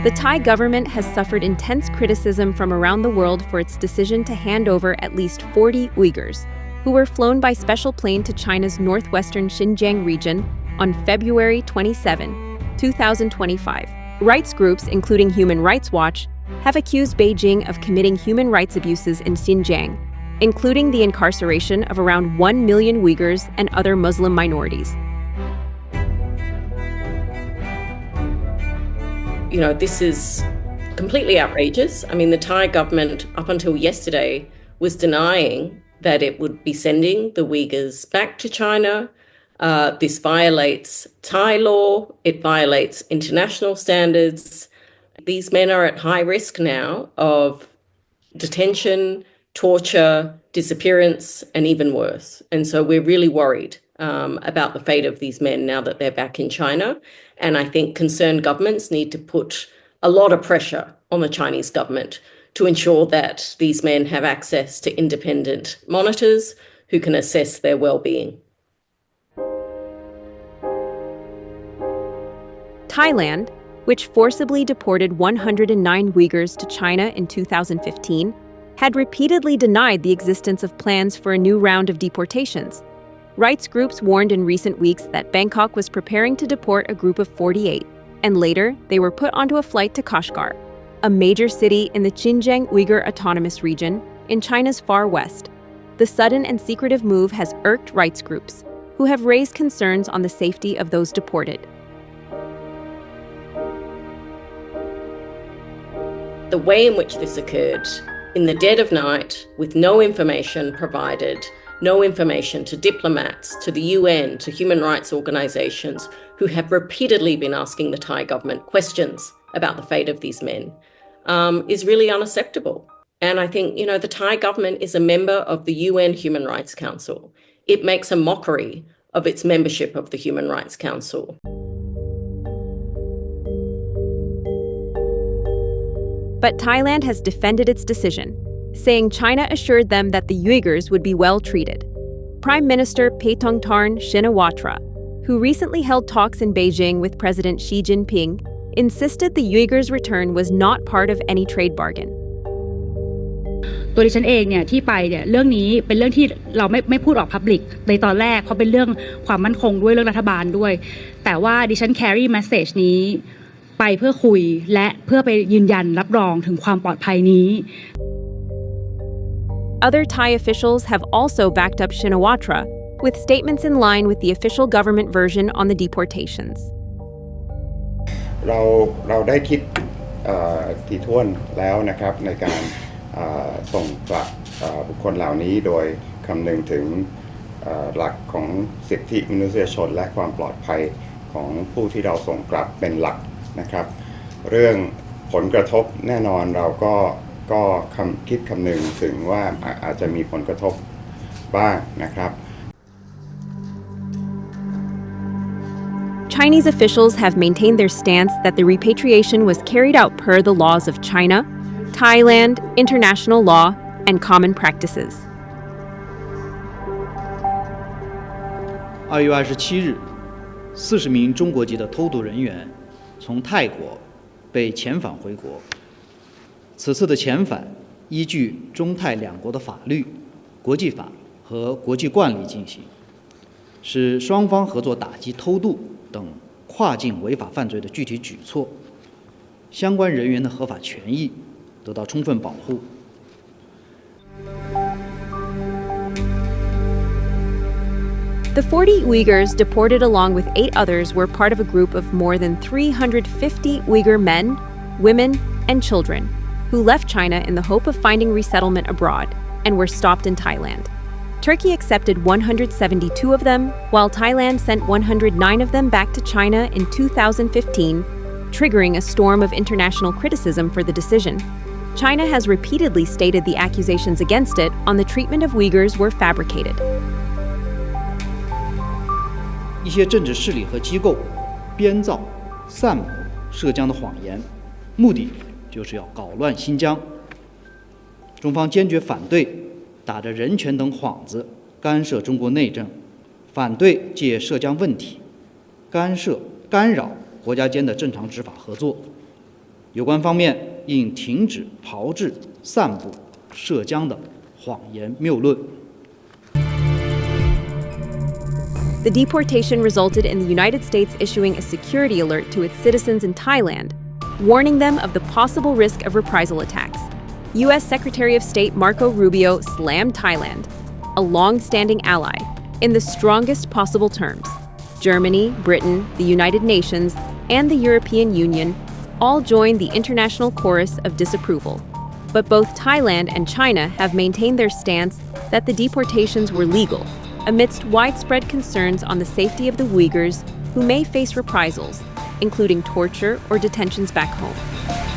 The Thai government has suffered intense criticism from around the world for its decision to hand over at least 40 Uyghurs, who were flown by special plane to China's northwestern Xinjiang region on February 27, 2025. Rights groups, including Human Rights Watch, have accused Beijing of committing human rights abuses in Xinjiang, including the incarceration of around 1 million Uyghurs and other Muslim minorities. This is completely outrageous. I mean, the Thai government, up until yesterday, was denying that it would be sending the Uyghurs back to China. This violates Thai law. It violates international standards. These men are at high risk now of detention, torture, disappearance, and even worse. And so we're really worried about the fate of these men now that they're back in China. And I think concerned governments need to put a lot of pressure on the Chinese government to ensure that these men have access to independent monitors who can assess their well-being. Thailand, which forcibly deported 109 Uyghurs to China in 2015, had repeatedly denied the existence of plans for a new round of deportations. Rights groups warned in recent weeks that Bangkok was preparing to deport a group of 48, and later they were put onto a flight to Kashgar, a major city in the Xinjiang Uyghur Autonomous Region in China's far west. The sudden and secretive move has irked rights groups, who have raised concerns on the safety of those deported. The way in which this occurred, in the dead of night, with no information provided, no information to diplomats, to the UN, to human rights organizations who have repeatedly been asking the Thai government questions about the fate of these men, is really unacceptable. And I think, the Thai government is a member of the UN Human Rights Council. It makes a mockery of its membership of the Human Rights Council. But Thailand has defended its decision, saying China assured them that the Uyghurs would be well treated. Prime Minister Paetongtarn Shinawatra, who recently held talks in Beijing with President Xi Jinping, insisted the Uyghurs' return was not part of any trade bargain. ตัวดิฉันเองเนี่ยที่ไปเนี่ยเรื่องนี้เป็นเรื่องที่เราไม่พูดออก public ในตอนแรกเพราะเป็นเรื่องความมั่นคงด้วยเรื่องรัฐบาลด้วยแต่ว่าดิฉัน carry message นี้ไปเพื่อคุยและเพื่อไปยืนยันรับรองถึงความปลอดภัยนี้ Other Thai officials have also backed up Shinawatra with statements in line with the official government version on the deportations. เราได้คิดถี่ถ้วนแล้วนะครับในการส่งกลับบุคคลเหล่านี้โดยคำนึงถึงหลักของสิทธิมนุษยชนและความปลอดภัยของผู้ที่เราส่งกลับเป็นหลักนะครับเรื่องผลกระทบแน่นอนเราก็คิดคำนึงถึงว่าอาจจะมีผลกระทบบ้างนะครับ Chinese officials have maintained their stance that the repatriation was carried out per the laws of China, Thailand, international law, and common practices. 2月27日，40名中国籍的偷渡人员从泰国被遣返回国。此次的遣返依据中泰两国的法律、国际法和国际惯例进行，是双方合作打击偷渡等跨境违法犯罪的具体举措，相关人员的合法权益得到充分保护。The 40 Uyghurs deported along with 8 others were part of a group of more than 350 Uyghur men, women, and children who left China in the hope of finding resettlement abroad and were stopped in Thailand. Turkey accepted 172 of them, while Thailand sent 109 of them back to China in 2015, triggering a storm of international criticism for the decision. China has repeatedly stated the accusations against it on the treatment of Uyghurs were fabricated. 一些政治势力和机构编造、散布涉疆的谎言，目的就是要搞乱新疆。中方坚决反对打着人权等幌子干涉中国内政，反对借涉疆问题干扰国家间的正常执法合作。有关方面应停止炮制、散布涉疆的谎言谬论。The deportation resulted in the United States issuing a security alert to its citizens in Thailand, warning them of the possible risk of reprisal attacks. U.S. Secretary of State Marco Rubio slammed Thailand, a long-standing ally, in the strongest possible terms. Germany, Britain, the United Nations, and the European Union all joined the international chorus of disapproval. But both Thailand and China have maintained their stance that the deportations were legal, amidst widespread concerns on the safety of the Uyghurs who may face reprisals, including torture or detentions back home.